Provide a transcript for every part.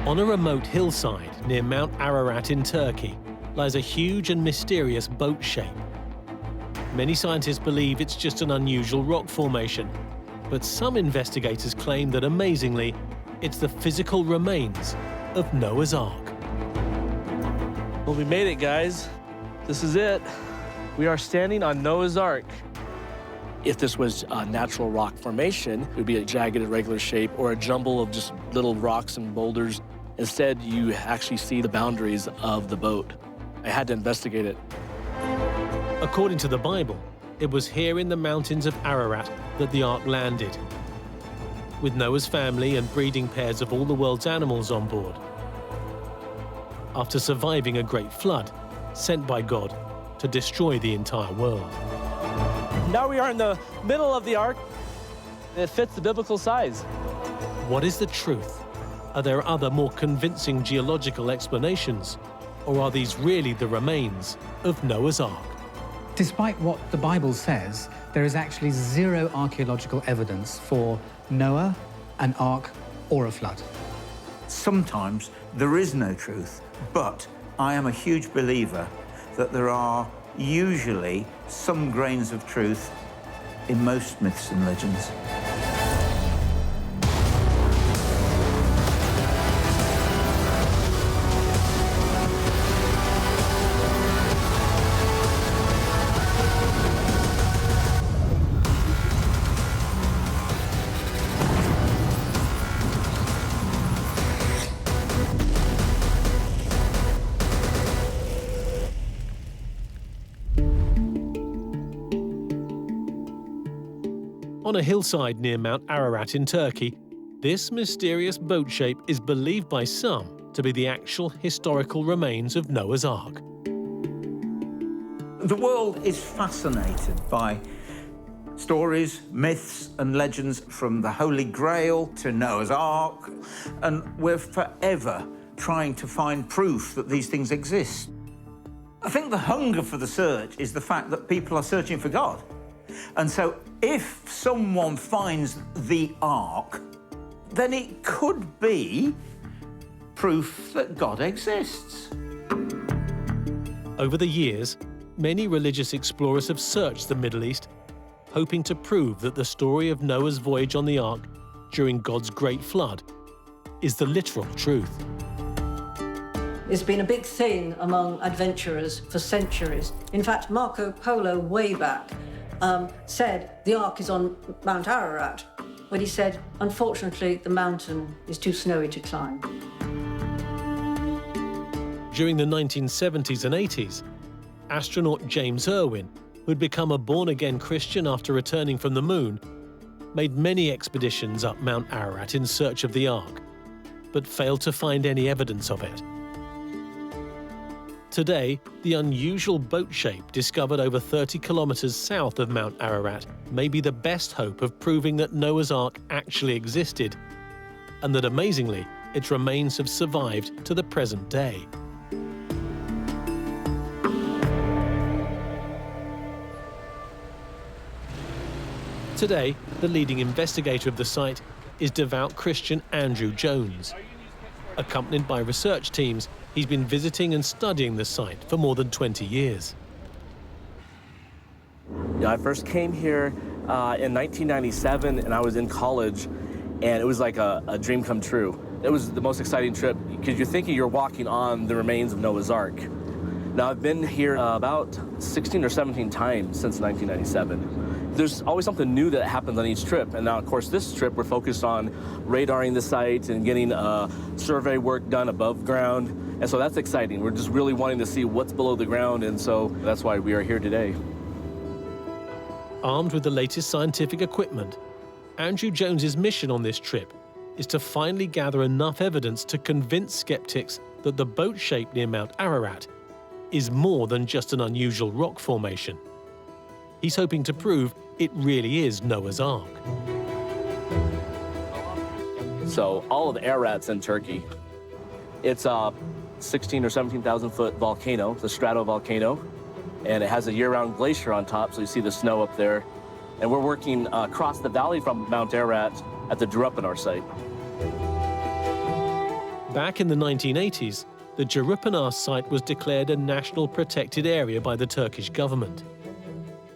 On a remote hillside near Mount Ararat in Turkey lies a huge and mysterious boat shape. Many scientists believe it's just an unusual rock formation, but some investigators claim that, amazingly, it's the physical remains of Noah's Ark. Well, we made it, guys. This is it. We are standing on Noah's Ark. If this was a natural rock formation, it would be a jagged, irregular shape or a jumble of just little rocks and boulders. Instead, you actually see the boundaries of the boat. I had to investigate it. According to the Bible, it was here in the mountains of Ararat that the Ark landed, with Noah's family and breeding pairs of all the world's animals on board. After surviving a great flood sent by God to destroy the entire world. Now we are in the middle of the Ark. It fits the biblical size. What is the truth? Are there other, more convincing geological explanations? Or are these really the remains of Noah's Ark? Despite what the Bible says, there is actually zero archaeological evidence for Noah, an ark, or a flood. Sometimes there is no truth, but I am a huge believer that there are usually some grains of truth in most myths and legends. On a hillside near Mount Ararat in Turkey, this mysterious boat shape is believed by some to be the actual historical remains of Noah's Ark. The world is fascinated by stories, myths and legends, from the Holy Grail to Noah's Ark, and we're forever trying to find proof that these things exist. I think the hunger for the search is the fact that people are searching for God. And so if someone finds the Ark, then it could be proof that God exists. Over the years, many religious explorers have searched the Middle East, hoping to prove that the story of Noah's voyage on the Ark during God's great flood is the literal truth. It's been a big thing among adventurers for centuries. In fact, Marco Polo, way back, said the Ark is on Mount Ararat, but he said, unfortunately, the mountain is too snowy to climb. During the 1970s and 80s, astronaut James Irwin, who had become a born-again Christian after returning from the moon, made many expeditions up Mount Ararat in search of the Ark, but failed to find any evidence of it. Today, the unusual boat shape discovered over 30 kilometers south of Mount Ararat may be the best hope of proving that Noah's Ark actually existed, and that, amazingly, its remains have survived to the present day. Today, the leading investigator of the site is devout Christian Andrew Jones. Accompanied by research teams, he's been visiting and studying the site for more than 20 years. Yeah, I first came here in 1997, and I was in college, and it was like a dream come true. It was the most exciting trip, because you're thinking you're walking on the remains of Noah's Ark. Now, I've been here about 16 or 17 times since 1997. There's always something new that happens on each trip. And now, of course, this trip, we're focused on radaring the site and getting survey work done above ground. And so that's exciting. We're just really wanting to see what's below the ground. And so that's why we are here today. Armed with the latest scientific equipment, Andrew Jones's mission on this trip is to finally gather enough evidence to convince skeptics that the boat shape near Mount Ararat is more than just an unusual rock formation. He's hoping to prove it really is Noah's Ark. So all of Ararat's in Turkey. It's a 16 or 17,000 foot volcano, it's a stratovolcano, and it has a year-round glacier on top, so you see the snow up there. And we're working across the valley from Mount Ararat at the Derivation site. Back in the 1980s, the Jarupanaar site was declared a national protected area by the Turkish government.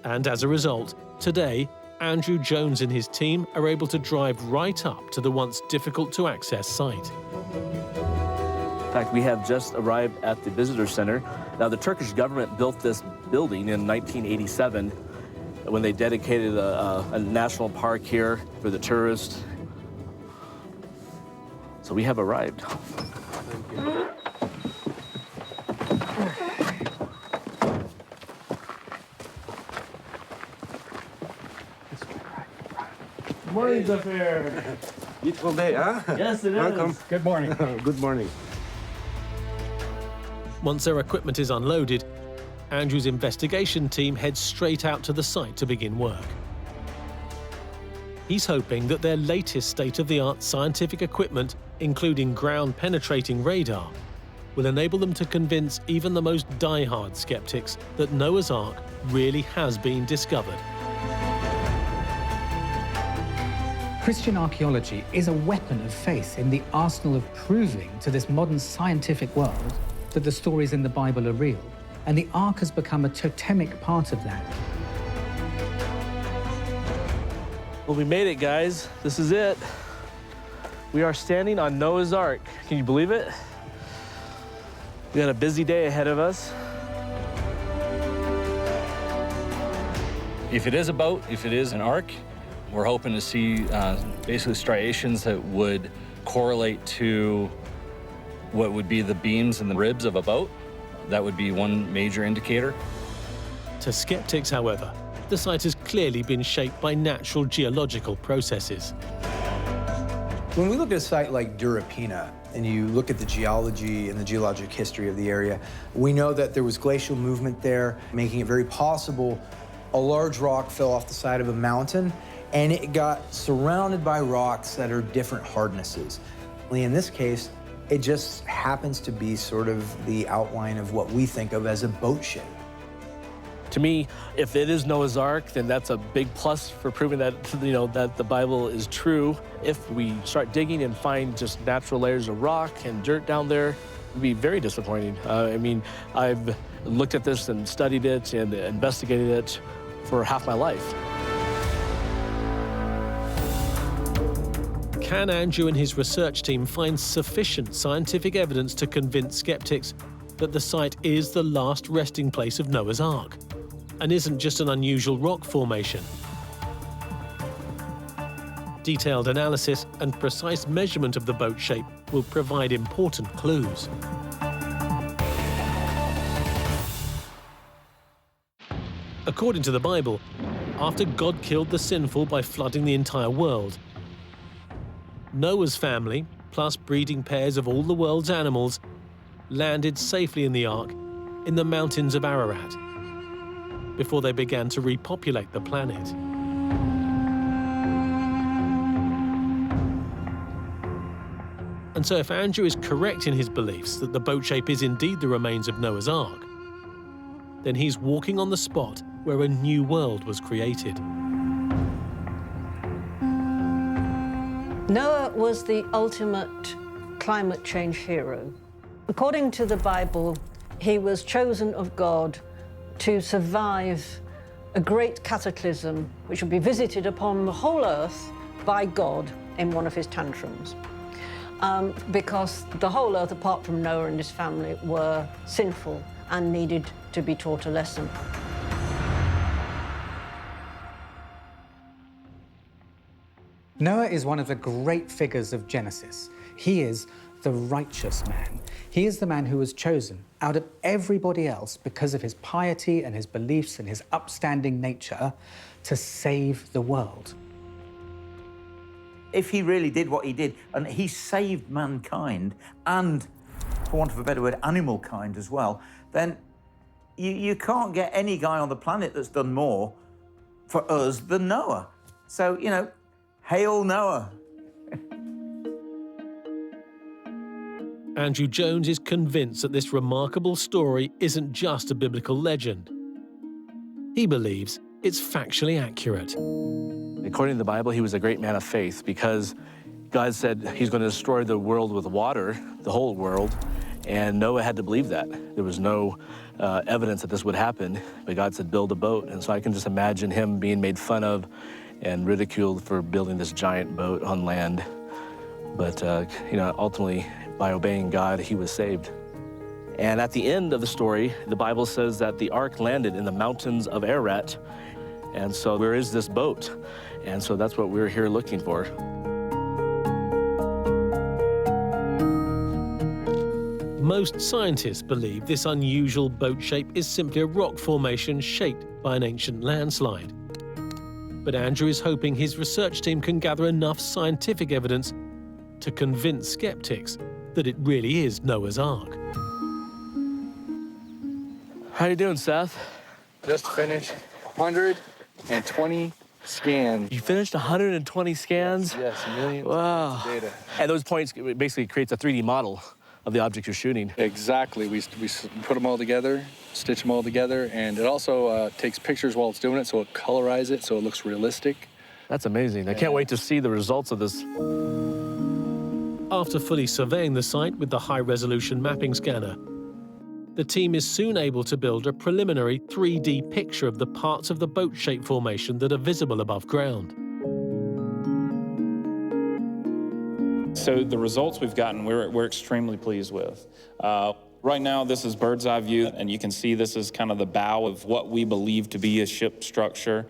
And as a result, today, Andrew Jones and his team are able to drive right up to the once difficult-to-access site. In fact, we have just arrived at the visitor center. Now, the Turkish government built this building in 1987 when they dedicated a national park here for the tourists. So we have arrived. Good morning, Zafir. Beautiful day, huh? Yes, it is. Welcome. Good morning. Good morning. Once their equipment is unloaded, Andrew's investigation team heads straight out to the site to begin work. He's hoping that their latest state-of-the-art scientific equipment, including ground-penetrating radar, will enable them to convince even the most die-hard skeptics that Noah's Ark really has been discovered. Christian archaeology is a weapon of faith in the arsenal of proving to this modern scientific world that the stories in the Bible are real, and the Ark has become a totemic part of that. Well, we made it, guys. This is it. We are standing on Noah's Ark. Can you believe it? We got a busy day ahead of us. If it is a boat, if it is an ark, we're hoping to see basically striations that would correlate to what would be the beams and the ribs of a boat. That would be one major indicator. To skeptics, however, the site has clearly been shaped by natural geological processes. When we look at a site like Durapina, and you look at the geology and the geologic history of the area, we know that there was glacial movement there, making it very possible a large rock fell off the side of a mountain, and it got surrounded by rocks that are different hardnesses. In this case, it just happens to be sort of the outline of what we think of as a boat shape. To me, if it is Noah's Ark, then that's a big plus for proving that, that the Bible is true. If we start digging and find just natural layers of rock and dirt down there, it would be very disappointing. I've looked at this and studied it and investigated it for half my life. Can Andrew and his research team find sufficient scientific evidence to convince skeptics that the site is the last resting place of Noah's Ark and isn't just an unusual rock formation? Detailed analysis and precise measurement of the boat shape will provide important clues. According to the Bible, after God killed the sinful by flooding the entire world, Noah's family, plus breeding pairs of all the world's animals, landed safely in the Ark in the mountains of Ararat before they began to repopulate the planet. And so if Andrew is correct in his beliefs that the boat shape is indeed the remains of Noah's Ark, then he's walking on the spot where a new world was created. Noah was the ultimate climate change hero. According to the Bible, he was chosen of God to survive a great cataclysm which would be visited upon the whole earth by God in one of his tantrums. Because the whole earth, apart from Noah and his family, were sinful and needed to be taught a lesson. Noah is one of the great figures of Genesis. He is the righteous man. He is the man who was chosen out of everybody else because of his piety and his beliefs and his upstanding nature to save the world. If he really did what he did, and he saved mankind, and, for want of a better word, animal kind as well, then you can't get any guy on the planet that's done more for us than Noah. So, hail Noah. Andrew Jones is convinced that this remarkable story isn't just a biblical legend. He believes it's factually accurate. According to the Bible, he was a great man of faith because God said he's going to destroy the world with water, the whole world, and Noah had to believe that. There was no evidence that this would happen, but God said, build a boat. And so I can just imagine him being made fun of and ridiculed for building this giant boat on land. But, ultimately, by obeying God, he was saved. And at the end of the story, the Bible says that the ark landed in the mountains of Ararat. And so where is this boat? And so that's what we're here looking for. Most scientists believe this unusual boat shape is simply a rock formation shaped by an ancient landslide. But Andrew is hoping his research team can gather enough scientific evidence to convince skeptics that it really is Noah's Ark. How you doing, Seth? Just finished 120 scans. You finished 120 scans? Yes, millions Wow. of data. And those points basically creates a 3D model of the object you're shooting. Exactly. We put them all together, stitch them all together, and it also takes pictures while it's doing it, so it colorizes it so it looks realistic. That's amazing. I can't wait to see the results of this. After fully surveying the site with the high-resolution mapping scanner, the team is soon able to build a preliminary 3D picture of the parts of the boat-shaped formation that are visible above ground. So the results we've gotten, we're extremely pleased with. Right now, this is bird's eye view, and you can see this is kind of the bow of what we believe to be a ship structure.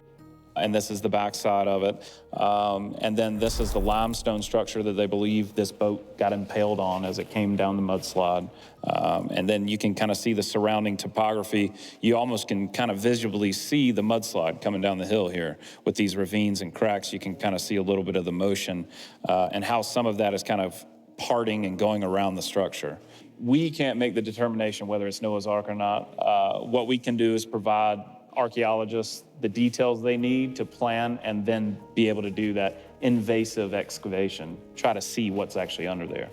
And this is the backside of it. And then this is the limestone structure that they believe this boat got impaled on as it came down the mudslide. And then you can kind of see the surrounding topography. You almost can kind of visually see the mudslide coming down the hill here. With these ravines and cracks, you can kind of see a little bit of the motion and how some of that is kind of parting and going around the structure. We can't make the determination whether it's Noah's Ark or not. What we can do is provide archaeologists the details they need to plan and then be able to do that invasive excavation, try to see what's actually under there.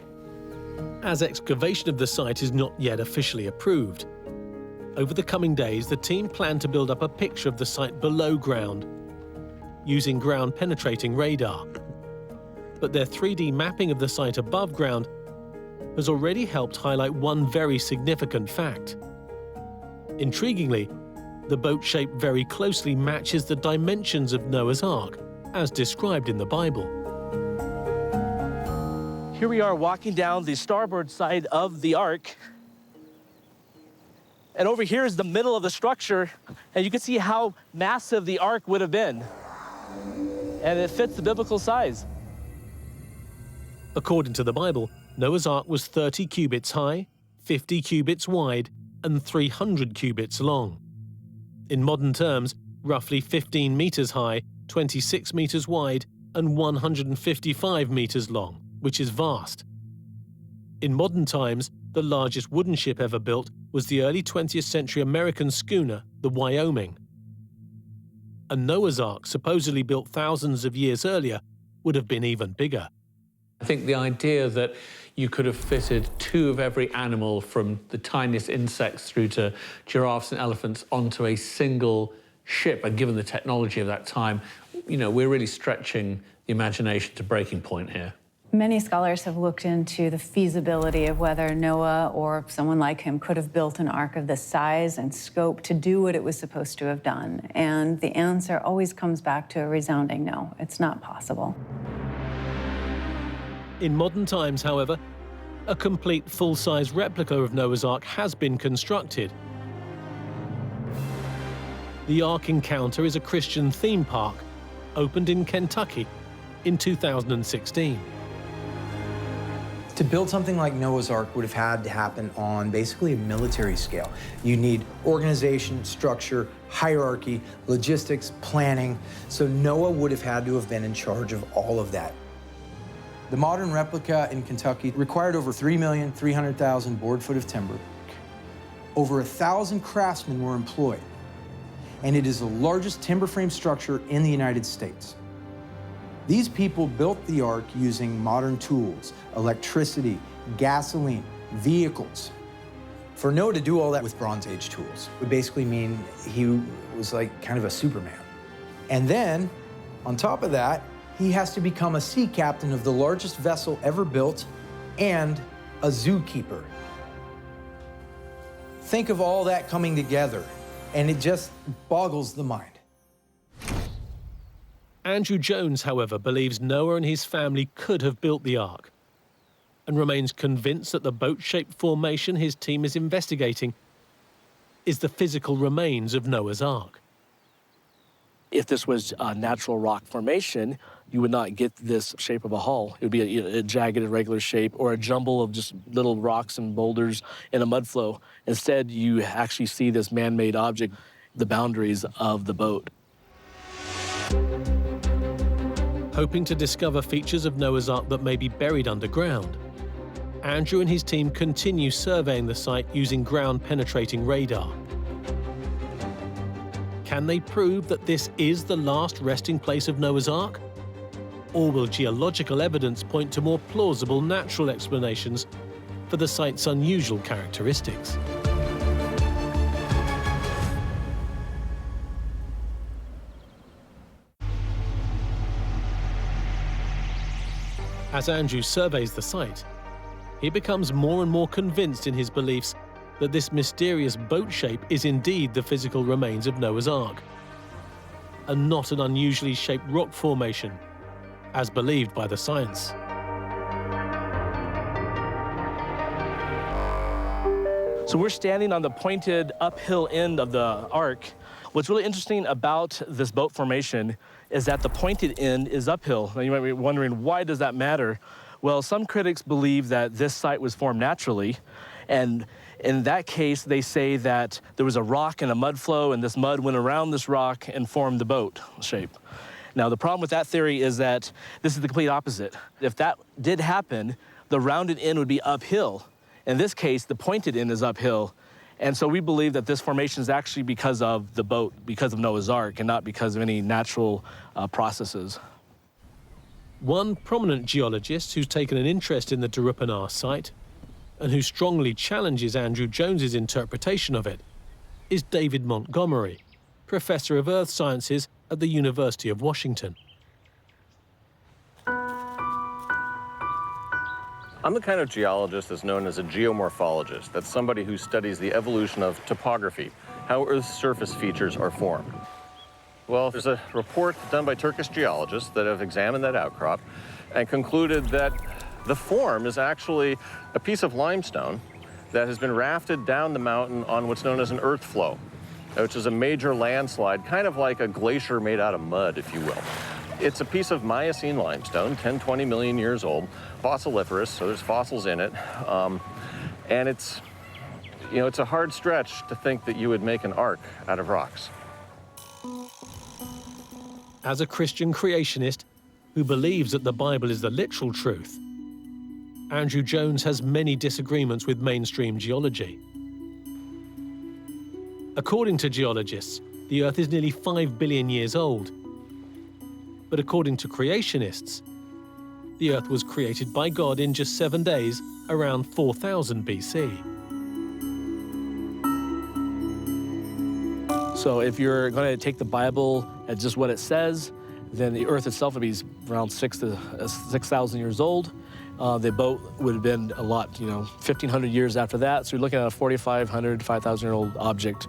As excavation of the site is not yet officially approved, over the coming days the team plan to build up a picture of the site below ground using ground-penetrating radar. But their 3D mapping of the site above ground has already helped highlight one very significant fact. Intriguingly, the boat shape very closely matches the dimensions of Noah's Ark, as described in the Bible. Here we are walking down the starboard side of the ark. And over here is the middle of the structure, and you can see how massive the ark would have been. And it fits the biblical size. According to the Bible, Noah's Ark was 30 cubits high, 50 cubits wide, and 300 cubits long. In modern terms, roughly 15 meters high, 26 meters wide, and 155 meters long, which is vast. In modern times, the largest wooden ship ever built was the early 20th century American schooner, the Wyoming. A Noah's Ark, supposedly built thousands of years earlier, would have been even bigger. I think the idea that you could have fitted two of every animal, from the tiniest insects through to giraffes and elephants, onto a single ship, and given the technology of that time, we're really stretching the imagination to breaking point here. Many scholars have looked into the feasibility of whether Noah or someone like him could have built an ark of this size and scope to do what it was supposed to have done. And the answer always comes back to a resounding no. It's not possible. In modern times, however, a complete full-size replica of Noah's Ark has been constructed. The Ark Encounter is a Christian theme park, opened in Kentucky in 2016. To build something like Noah's Ark would have had to happen on basically a military scale. You need organization, structure, hierarchy, logistics, planning. So Noah would have had to have been in charge of all of that. The modern replica in Kentucky required over 3,300,000 board foot of timber. Over 1,000 craftsmen were employed, and it is the largest timber frame structure in the United States. These people built the ark using modern tools, electricity, gasoline, vehicles. For Noah to do all that with Bronze Age tools would basically mean he was like kind of a Superman. And then, on top of that, he has to become a sea captain of the largest vessel ever built and a zookeeper. Think of all that coming together, and it just boggles the mind. Andrew Jones, however, believes Noah and his family could have built the Ark, and remains convinced that the boat-shaped formation his team is investigating is the physical remains of Noah's Ark. If this was a natural rock formation, you would not get this shape of a hull. It would be a jagged, irregular shape, or a jumble of just little rocks and boulders in a mud flow. Instead, you actually see this man-made object, the boundaries of the boat. Hoping to discover features of Noah's Ark that may be buried underground, Andrew and his team continue surveying the site using ground-penetrating radar. Can they prove that this is the last resting place of Noah's Ark? Or will geological evidence point to more plausible natural explanations for the site's unusual characteristics? As Andrew surveys the site, he becomes more and more convinced in his beliefs that this mysterious boat shape is indeed the physical remains of Noah's Ark, and not an unusually shaped rock formation, as believed by the science. So we're standing on the pointed uphill end of the Ark. What's really interesting about this boat formation is that the pointed end is uphill. Now you might be wondering, why does that matter? Well, some critics believe that this site was formed naturally, and in that case, they say that there was a rock and a mud flow, and this mud went around this rock and formed the boat shape. Now, the problem with that theory is that this is the complete opposite. If that did happen, the rounded end would be uphill. In this case, the pointed end is uphill. And so we believe that this formation is actually because of the boat, because of Noah's Ark, and not because of any natural processes. One prominent geologist who's taken an interest in the Derivation site, and who strongly challenges Andrew Jones's interpretation of it, is David Montgomery, Professor of Earth Sciences at the University of Washington. I'm the kind of geologist that's known as a geomorphologist. That's somebody who studies the evolution of topography, how Earth's surface features are formed. Well, there's a report done by Turkish geologists that have examined that outcrop and concluded that the form is actually a piece of limestone that has been rafted down the mountain on what's known as an earth flow, which is a major landslide, kind of like a glacier made out of mud, if you will. It's a piece of Miocene limestone, 10, 20 million years old, fossiliferous, so there's fossils in it. And it's a hard stretch to think that you would make an ark out of rocks. As a Christian creationist who believes that the Bible is the literal truth, Andrew Jones has many disagreements with mainstream geology. According to geologists, the Earth is nearly 5 billion years old. But according to creationists, the Earth was created by God in just 7 days, around 4000 BC. So if you're going to take the Bible as just what it says, then the Earth itself would be around 6,000 years old. The boat would have been a lot, 1,500 years after that. So you're looking at a 4,500, 5,000-year-old object.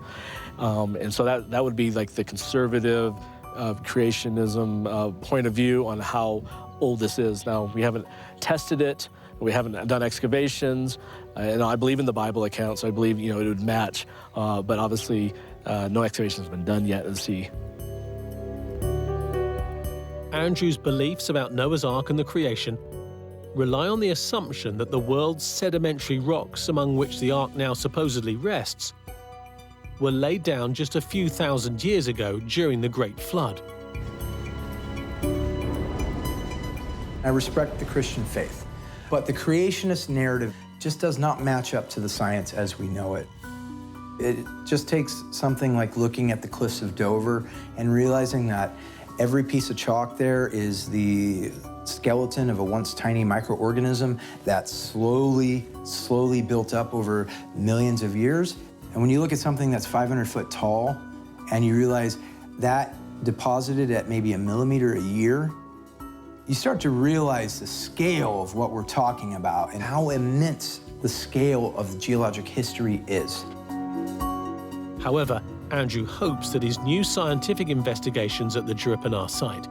And so that would be like the conservative creationism point of view on how old this is. Now, we haven't tested it. We haven't done excavations. And I believe in the Bible account, so I believe, it would match. But obviously, no excavation has been done yet at the sea. Andrew's beliefs about Noah's Ark and the creation rely on the assumption that the world's sedimentary rocks, among which the Ark now supposedly rests, were laid down just a few thousand years ago during the Great Flood. I respect the Christian faith, but the creationist narrative just does not match up to the science as we know it. It just takes something like looking at the cliffs of Dover and realizing that every piece of chalk there is the skeleton of a once tiny microorganism that slowly built up over millions of years. And when you look at something that's 500 foot tall and you realize that deposited at maybe 1 millimeter a year, you start to realize the scale of what we're talking about and how immense the scale of geologic history is. However, Andrew hopes that his new scientific investigations at the Juripanar site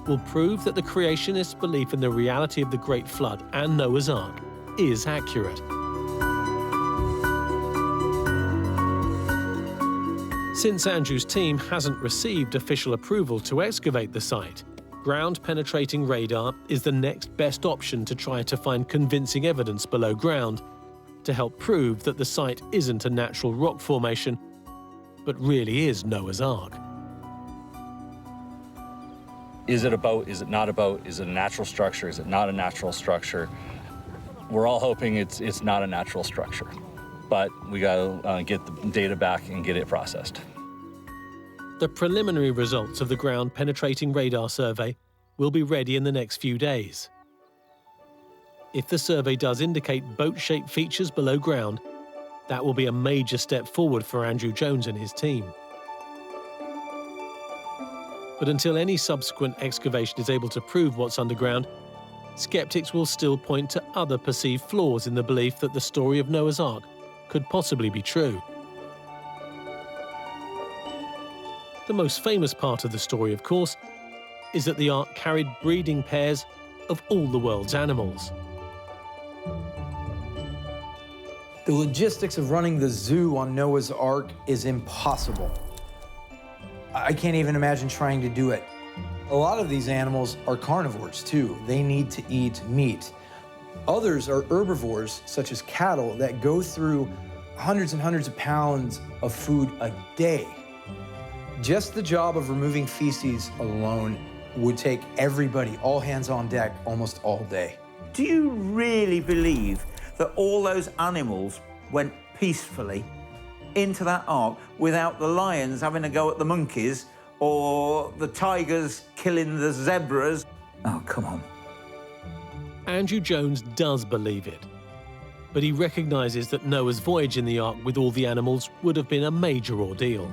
will prove that the creationist belief in the reality of the Great Flood and Noah's Ark is accurate. Since Andrew's team hasn't received official approval to excavate the site, ground-penetrating radar is the next best option to try to find convincing evidence below ground to help prove that the site isn't a natural rock formation, but really is Noah's Ark. Is it about, is it not about, is it a natural structure, is it not a natural structure? We're all hoping it's not a natural structure, but we gotta get the data back and get it processed. The preliminary results of the ground-penetrating radar survey will be ready in the next few days. If the survey does indicate boat-shaped features below ground, that will be a major step forward for Andrew Jones and his team. But until any subsequent excavation is able to prove what's underground, skeptics will still point to other perceived flaws in the belief that the story of Noah's Ark could possibly be true. The most famous part of the story, of course, is that the Ark carried breeding pairs of all the world's animals. The logistics of running the zoo on Noah's Ark is impossible. I can't even imagine trying to do it. A lot of these animals are carnivores too. They need to eat meat. Others are herbivores, such as cattle, that go through hundreds and hundreds of pounds of food a day. Just the job of removing feces alone would take everybody, all hands on deck, almost all day. Do you really believe that all those animals went peacefully into that ark without the lions having a go at the monkeys or the tigers killing the zebras? Oh, come on. Andrew Jones does believe it, but he recognizes that Noah's voyage in the Ark with all the animals would have been a major ordeal.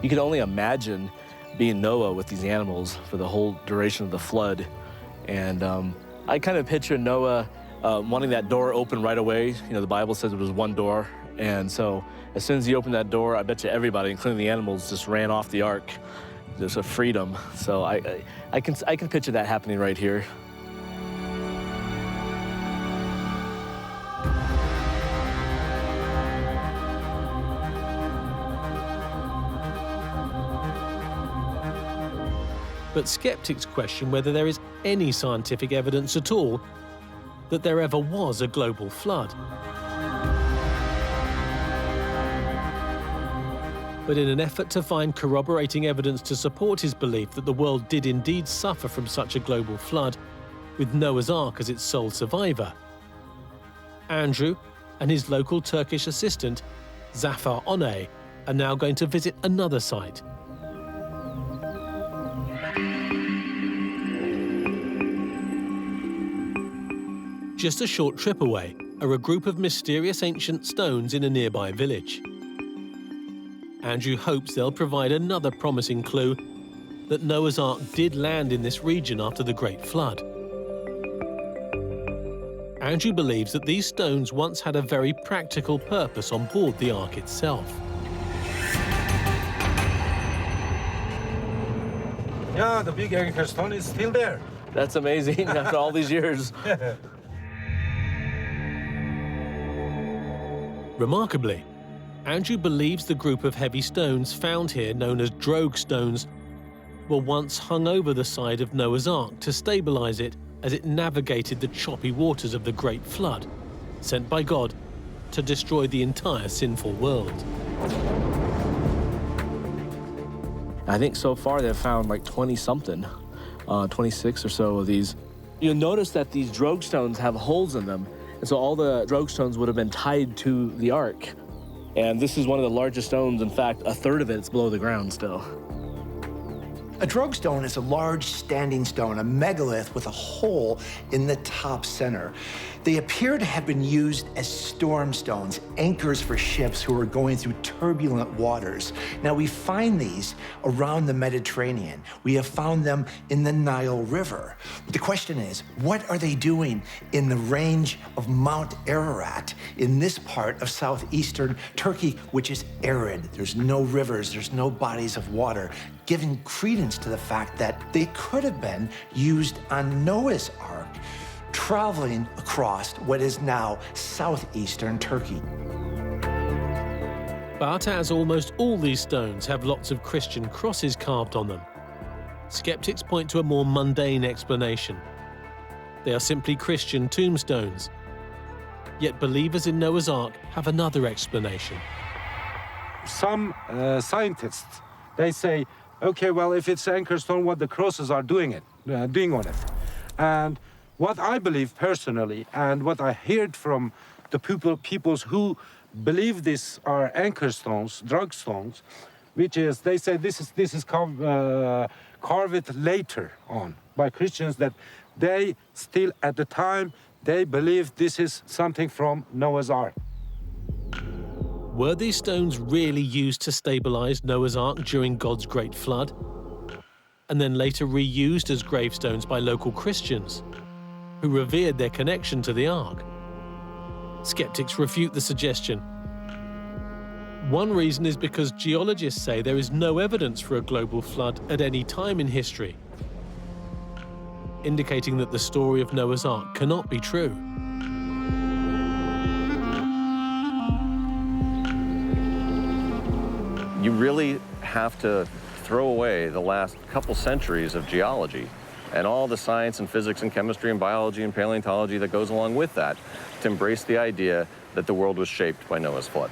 You can only imagine being Noah with these animals for the whole duration of the flood. And I kind of picture Noah wanting that door open right away. You know, the Bible says it was one door. And so as soon as he opened that door, I bet you everybody, including the animals, just ran off the ark. There's a freedom. So I can picture that happening right here. But skeptics question whether there is any scientific evidence at all that there ever was a global flood. But in an effort to find corroborating evidence to support his belief that the world did indeed suffer from such a global flood, with Noah's Ark as its sole survivor, Andrew and his local Turkish assistant, Zafer Onay, are now going to visit another site. Just a short trip away are a group of mysterious ancient stones in a nearby village. Andrew hopes they'll provide another promising clue that Noah's Ark did land in this region after the Great Flood. Andrew believes that these stones once had a very practical purpose on board the Ark itself. Yeah, the big anchor stone is still there. That's amazing after all these years. Remarkably, Andrew believes the group of heavy stones found here, known as drogue stones, were once hung over the side of Noah's Ark to stabilize it as it navigated the choppy waters of the Great Flood, sent by God to destroy the entire sinful world. I think so far they've found like 20-something, 26 or so of these. You'll notice that these drogue stones have holes in them, and so all the drogue stones would have been tied to the Ark. And this is one of the largest stones. In fact, a third of it is below the ground still. A drogstone is a large standing stone, a megalith with a hole in the top center. They appear to have been used as storm stones, anchors for ships who are going through turbulent waters. Now, we find these around the Mediterranean. We have found them in the Nile River. The question is, what are they doing in the range of Mount Ararat in this part of southeastern Turkey, which is arid? There's no rivers, there's no bodies of water, giving credence to the fact that they could have been used on Noah's Ark, traveling across what is now southeastern Turkey. But as almost all these stones have lots of Christian crosses carved on them, skeptics point to a more mundane explanation. They are simply Christian tombstones. Yet believers in Noah's Ark have another explanation. Some scientists, they say, okay, well, if it's anchor stone, what the crosses are doing on it. And what I believe personally, and what I heard from the peoples who believe these are anchor stones, drug stones, which is, they say this is carved later on by Christians, that they still, at the time, they believe this is something from Noah's Ark. Were these stones really used to stabilize Noah's Ark during God's great flood? And then later reused as gravestones by local Christians, who revered their connection to the Ark? Skeptics refute the suggestion. One reason is because geologists say there is no evidence for a global flood at any time in history, indicating that the story of Noah's Ark cannot be true. You really have to throw away the last couple centuries of geology and all the science and physics and chemistry and biology and paleontology that goes along with that to embrace the idea that the world was shaped by Noah's flood.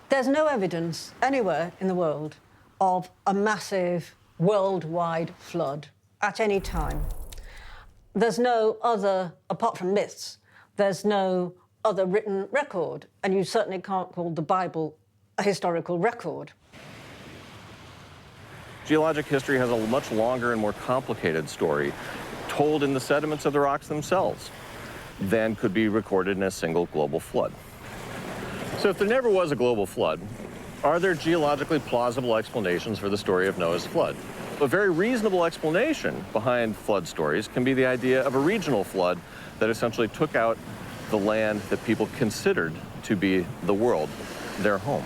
There's no evidence anywhere in the world of a massive worldwide flood at any time. There's no other, apart from myths, there's no other written record, and you certainly can't call the Bible a historical record. Geologic history has a much longer and more complicated story told in the sediments of the rocks themselves than could be recorded in a single global flood. So if there never was a global flood, are there geologically plausible explanations for the story of Noah's flood? A very reasonable explanation behind flood stories can be the idea of a regional flood that essentially took out the land that people considered to be the world, their home.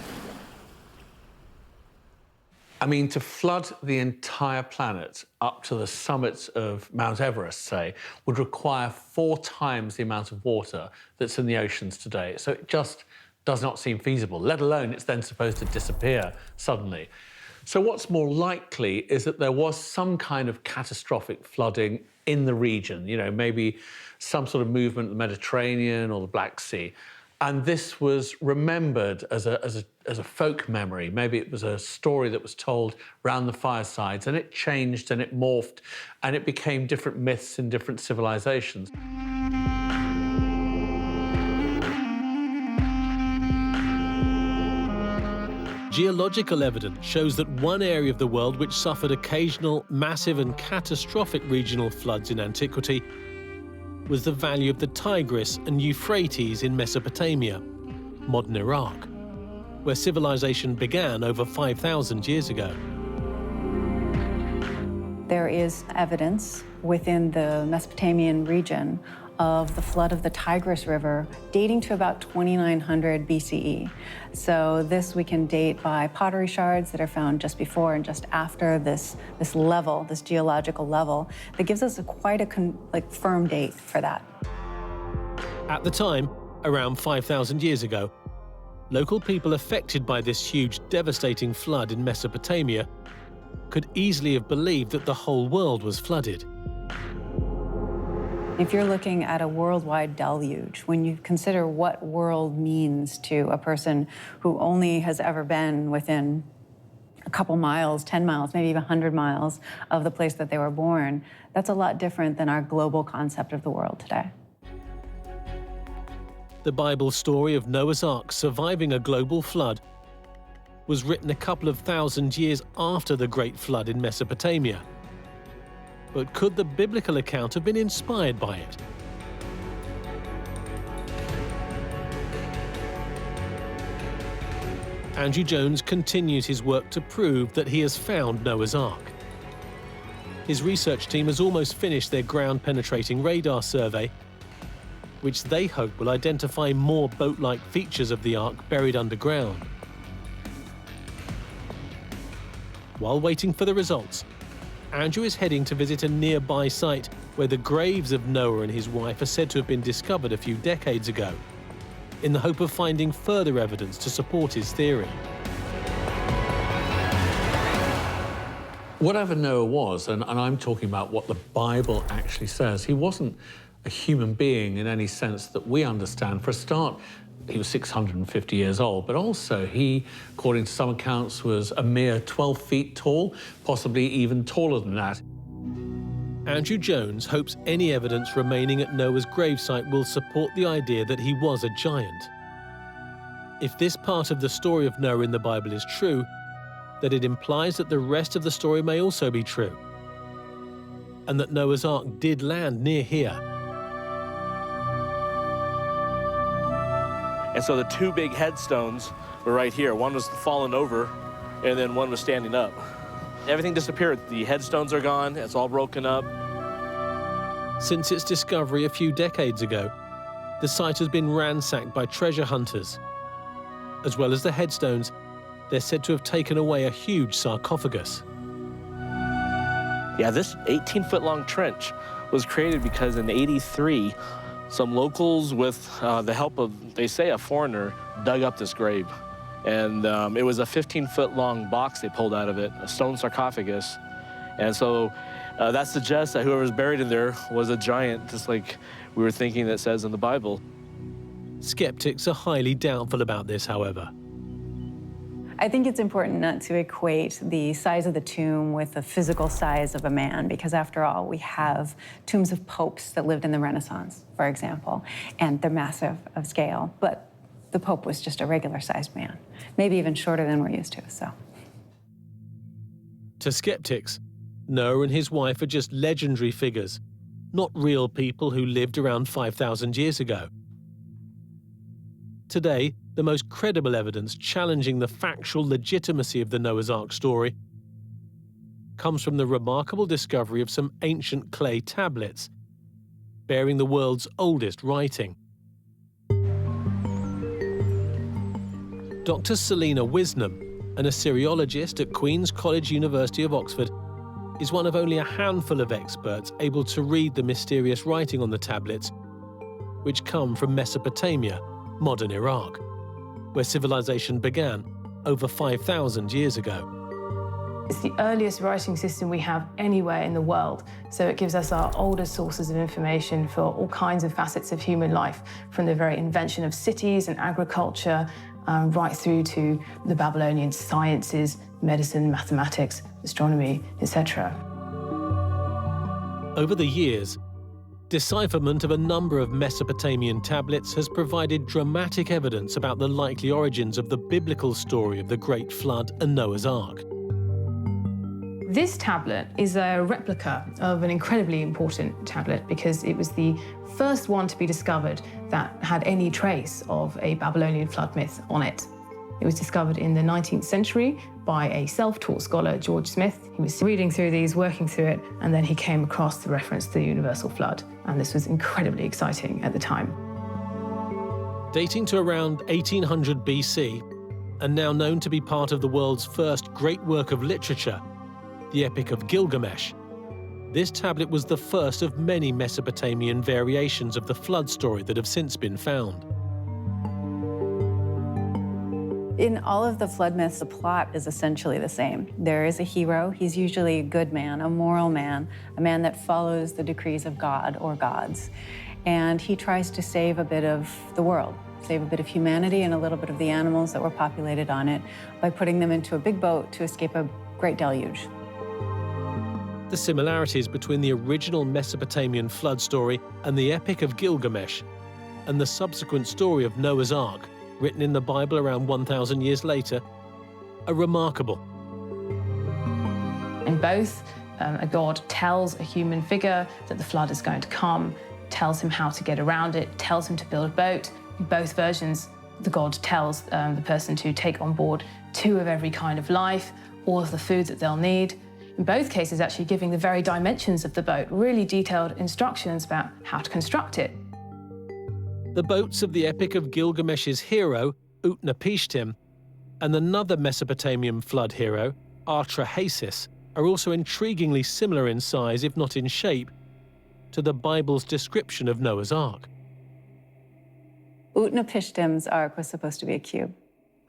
I mean, to flood the entire planet up to the summits of Mount Everest, say, would require 4 times the amount of water that's in the oceans today. So it just does not seem feasible, let alone it's then supposed to disappear suddenly. So what's more likely is that there was some kind of catastrophic flooding in the region, you know, maybe some sort of movement in the Mediterranean or the Black Sea. And this was remembered as a folk memory. Maybe it was a story that was told round the firesides, and it changed and it morphed, and it became different myths in different civilizations. Geological evidence shows that one area of the world which suffered occasional, massive and catastrophic regional floods in antiquity was the valley of the Tigris and Euphrates in Mesopotamia, modern Iraq, where civilization began over 5,000 years ago. There is evidence within the Mesopotamian region of the flood of the Tigris River dating to about 2900 BCE. So this we can date by pottery shards that are found just before and just after this level, this geological level, that gives us quite a firm date for that. At the time, around 5,000 years ago, local people affected by this huge, devastating flood in Mesopotamia could easily have believed that the whole world was flooded. If you're looking at a worldwide deluge, when you consider what world means to a person who only has ever been within a couple miles, 10 miles, maybe even 100 miles of the place that they were born, that's a lot different than our global concept of the world today. The Bible story of Noah's Ark surviving a global flood was written a couple of thousand years after the Great Flood in Mesopotamia. But could the biblical account have been inspired by it? Andrew Jones continues his work to prove that he has found Noah's Ark. His research team has almost finished their ground-penetrating radar survey, which they hope will identify more boat-like features of the Ark buried underground. While waiting for the results, Andrew is heading to visit a nearby site where the graves of Noah and his wife are said to have been discovered a few decades ago, in the hope of finding further evidence to support his theory. Whatever Noah was, and I'm talking about what the Bible actually says, he wasn't a human being in any sense that we understand. For a start, he was 650 years old, but also he, according to some accounts, was a mere 12 feet tall, possibly even taller than that. Andrew Jones hopes any evidence remaining at Noah's gravesite will support the idea that he was a giant. If this part of the story of Noah in the Bible is true, then it implies that the rest of the story may also be true, and that Noah's Ark did land near here. And so the two big headstones were right here. One was fallen over, and then one was standing up. Everything disappeared. The headstones are gone. It's all broken up. Since its discovery a few decades ago, the site has been ransacked by treasure hunters. As well as the headstones, they're said to have taken away a huge sarcophagus. Yeah, this 18-foot-long trench was created because in '83, some locals, with the help of, they say, a foreigner, dug up this grave. And it was a 15-foot-long box they pulled out of it, a stone sarcophagus. And so that suggests that whoever was buried in there was a giant, just like we were thinking that says in the Bible. Skeptics are highly doubtful about this, however. I think it's important not to equate the size of the tomb with the physical size of a man, because after all, we have tombs of popes that lived in the Renaissance, for example, and they're massive of scale, but the Pope was just a regular-sized man, maybe even shorter than we're used to, so. To skeptics, Noah and his wife are just legendary figures, not real people who lived around 5,000 years ago. Today, the most credible evidence challenging the factual legitimacy of the Noah's Ark story comes from the remarkable discovery of some ancient clay tablets bearing the world's oldest writing. Dr. Selina Wisnam, an Assyriologist at Queen's College, University of Oxford, is one of only a handful of experts able to read the mysterious writing on the tablets, which come from Mesopotamia, modern Iraq, where civilization began over 5,000 years ago. It's the earliest writing system we have anywhere in the world, so it gives us our oldest sources of information for all kinds of facets of human life, from the very invention of cities and agriculture, right through to the Babylonian sciences, medicine, mathematics, astronomy, etc. Over the years, decipherment of a number of Mesopotamian tablets has provided dramatic evidence about the likely origins of the biblical story of the Great Flood and Noah's Ark. This tablet is a replica of an incredibly important tablet because it was the first one to be discovered that had any trace of a Babylonian flood myth on it. It was discovered in the 19th century by a self-taught scholar, George Smith. He was reading through these, working through it, and then he came across the reference to the universal flood. And this was incredibly exciting at the time. Dating to around 1800 BC, and now known to be part of the world's first great work of literature, the Epic of Gilgamesh, this tablet was the first of many Mesopotamian variations of the flood story that have since been found. In all of the flood myths, the plot is essentially the same. There is a hero. He's usually a good man, a moral man, a man that follows the decrees of God or gods. And he tries to save a bit of the world, save a bit of humanity and a little bit of the animals that were populated on it by putting them into a big boat to escape a great deluge. The similarities between the original Mesopotamian flood story and the Epic of Gilgamesh, and the subsequent story of Noah's Ark, written in the Bible around 1,000 years later, are remarkable. In both, a god tells a human figure that the flood is going to come, tells him how to get around it, tells him to build a boat. In both versions, the god tells the person to take on board 2 of every kind of life, all of the food that they'll need. In both cases, actually giving the very dimensions of the boat, really detailed instructions about how to construct it. The boats of the Epic of Gilgamesh's hero, Utnapishtim, and another Mesopotamian flood hero, Artrahasis, are also intriguingly similar in size, if not in shape, to the Bible's description of Noah's Ark. Utnapishtim's ark was supposed to be a cube.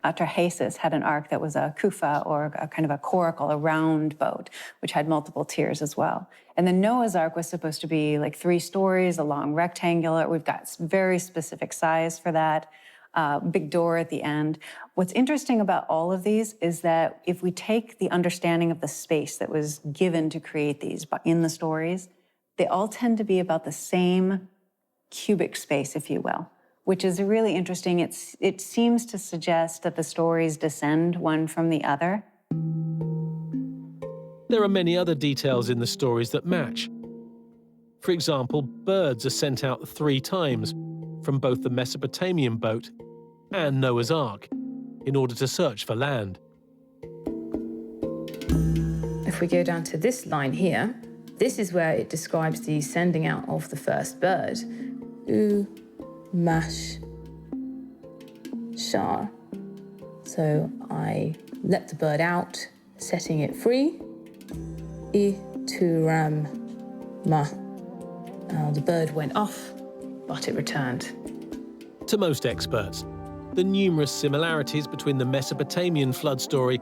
Artrahasis had an ark that was a kufa, or a kind of a coracle, a round boat, which had multiple tiers as well. And then Noah's ark was supposed to be like 3 stories, a long rectangular. We've got very specific size for that. Big door at the end. What's interesting about all of these is that if we take the understanding of the space that was given to create these in the stories, they all tend to be about the same cubic space, if you will, which is really interesting. It seems to suggest that the stories descend one from the other. There are many other details in the stories that match. For example, birds are sent out 3 times from both the Mesopotamian boat and Noah's Ark in order to search for land. If we go down to this line here, this is where it describes the sending out of the first bird. Mash Shar. So I let the bird out, setting it free. Ituram Ma. The bird went off, but it returned. To most experts, the numerous similarities between the Mesopotamian flood story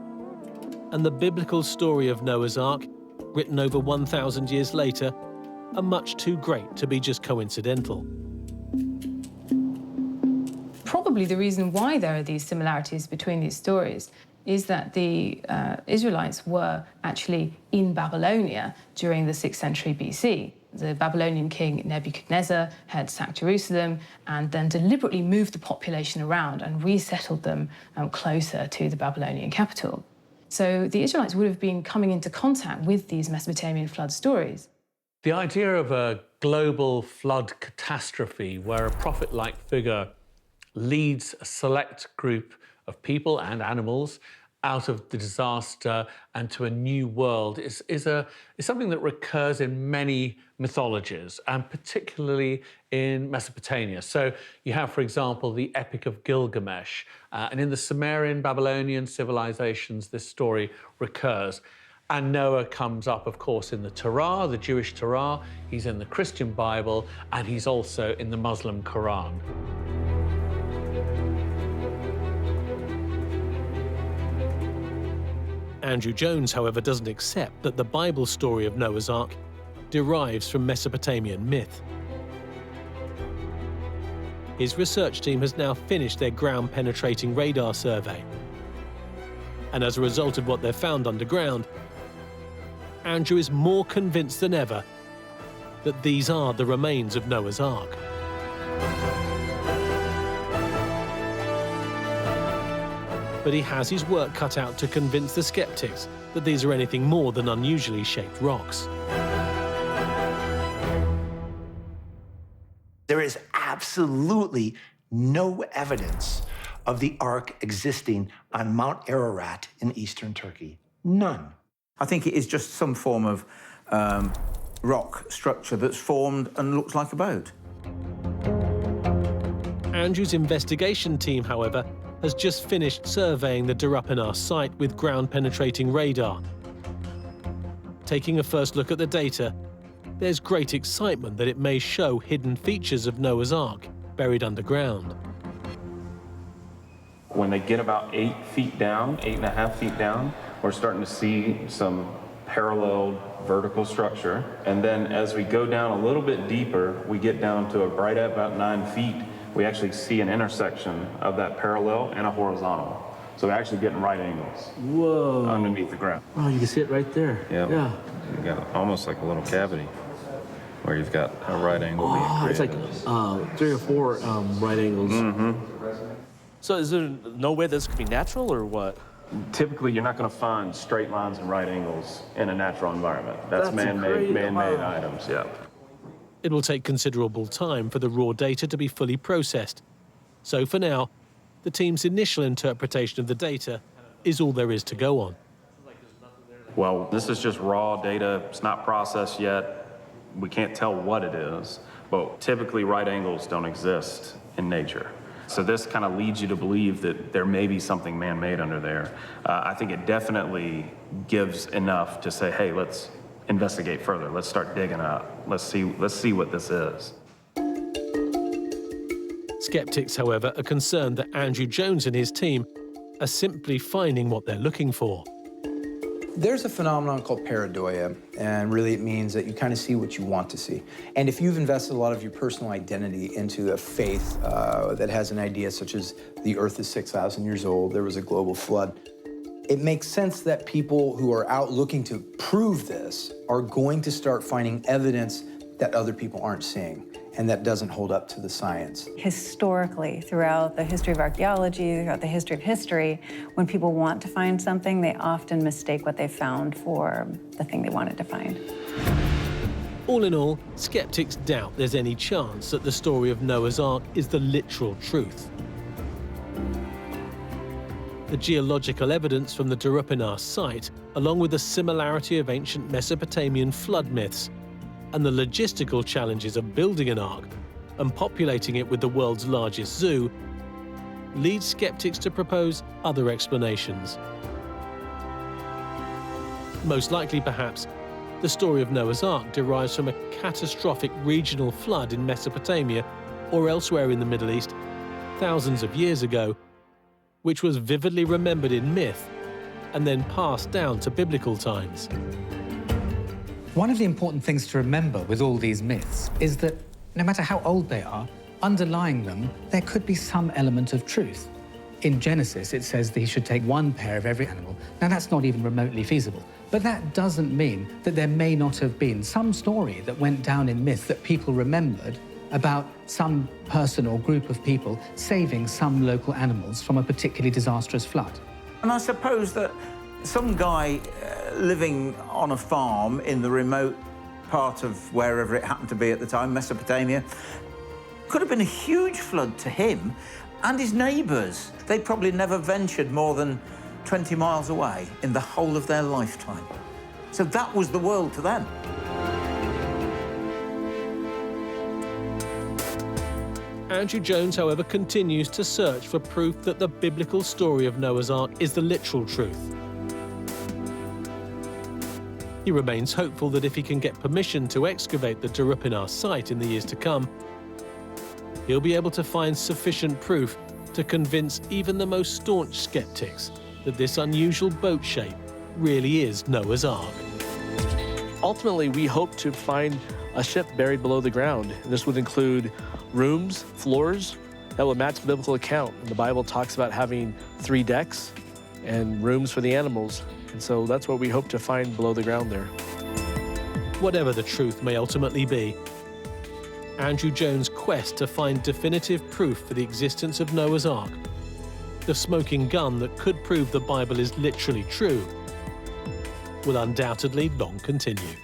and the biblical story of Noah's Ark, written over 1,000 years later, are much too great to be just coincidental. Probably the reason why there are these similarities between these stories is that the Israelites were actually in Babylonia during the 6th century BC. The Babylonian king Nebuchadnezzar had sacked Jerusalem and then deliberately moved the population around and resettled them closer to the Babylonian capital. So the Israelites would have been coming into contact with these Mesopotamian flood stories. The idea of a global flood catastrophe where a prophet-like figure leads a select group of people and animals out of the disaster and to a new world is something that recurs in many mythologies, and particularly in Mesopotamia. So you have, for example, the Epic of Gilgamesh, and in the Sumerian Babylonian civilizations, this story recurs. And Noah comes up, of course, in the Torah, the Jewish Torah, he's in the Christian Bible, and he's also in the Muslim Quran. Andrew Jones, however, doesn't accept that the Bible story of Noah's Ark derives from Mesopotamian myth. His research team has now finished their ground-penetrating radar survey. And as a result of what they've found underground, Andrew is more convinced than ever that these are the remains of Noah's Ark. But he has his work cut out to convince the skeptics that these are anything more than unusually shaped rocks. There is absolutely no evidence of the Ark existing on Mount Ararat in eastern Turkey. None. I think it is just some form of rock structure that's formed and looks like a boat. Andrew's investigation team, however, has just finished surveying the Durapanar site with ground-penetrating radar. Taking a first look at the data, there's great excitement that it may show hidden features of Noah's Ark buried underground. When they get about 8 feet down, 8.5 feet down, we're starting to see some parallel vertical structure. And then as we go down a little bit deeper, we get down to right at about 9 feet, we actually see an intersection of that parallel and a horizontal. So we're actually getting right angles. Whoa. Underneath the ground. Oh, you can see it right there. Yep. Yeah. You got almost like a little cavity where you've got a right angle being created. It's like 3 or 4 right angles. Mm-hmm. So is there no way this could be natural or what? Typically, you're not going to find straight lines and right angles in a natural environment. That's man-made items, yeah. It will take considerable time for the raw data to be fully processed. So for now, the team's initial interpretation of the data is all there is to go on. Well, this is just raw data. It's not processed yet. We can't tell what it is, but typically right angles don't exist in nature. So this kind of leads you to believe that there may be something man-made under there. I think it definitely gives enough to say, hey, let's investigate further. Let's start digging up. Let's see what this is. Skeptics, however, are concerned that Andrew Jones and his team are simply finding what they're looking for. There's a phenomenon called pareidoia, and really it means that you kind of see what you want to see. And if you've invested a lot of your personal identity into a faith that has an idea such as the Earth is 6,000 years old, there was a global flood, it makes sense that people who are out looking to prove this are going to start finding evidence that other people aren't seeing, and that doesn't hold up to the science. Historically, throughout the history of archaeology, throughout the history of history, when people want to find something, they often mistake what they found for the thing they wanted to find. All in all, skeptics doubt there's any chance that the story of Noah's Ark is the literal truth. The geological evidence from the Derivation site, along with the similarity of ancient Mesopotamian flood myths, and the logistical challenges of building an ark and populating it with the world's largest zoo, lead skeptics to propose other explanations. Most likely, perhaps, the story of Noah's Ark derives from a catastrophic regional flood in Mesopotamia or elsewhere in the Middle East thousands of years ago, which was vividly remembered in myth and then passed down to biblical times. One of the important things to remember with all these myths is that no matter how old they are, underlying them, there could be some element of truth. In Genesis, it says that he should take one pair of every animal. Now, that's not even remotely feasible. But that doesn't mean that there may not have been some story that went down in myth that people remembered about some person or group of people saving some local animals from a particularly disastrous flood. And I suppose that some guy living on a farm in the remote part of wherever it happened to be at the time, Mesopotamia, could have been a huge flood to him and his neighbours. They probably never ventured more than 20 miles away in the whole of their lifetime. So that was the world to them. Andrew Jones, however, continues to search for proof that the biblical story of Noah's Ark is the literal truth. He remains hopeful that if he can get permission to excavate the Derivation site in the years to come, he'll be able to find sufficient proof to convince even the most staunch skeptics that this unusual boat shape really is Noah's Ark. Ultimately, we hope to find a ship buried below the ground. This would include rooms, floors that would match the biblical account. The Bible talks about having 3 decks and rooms for the animals. And so that's what we hope to find below the ground there. Whatever the truth may ultimately be, Andrew Jones' quest to find definitive proof for the existence of Noah's Ark, the smoking gun that could prove the Bible is literally true, will undoubtedly long continue.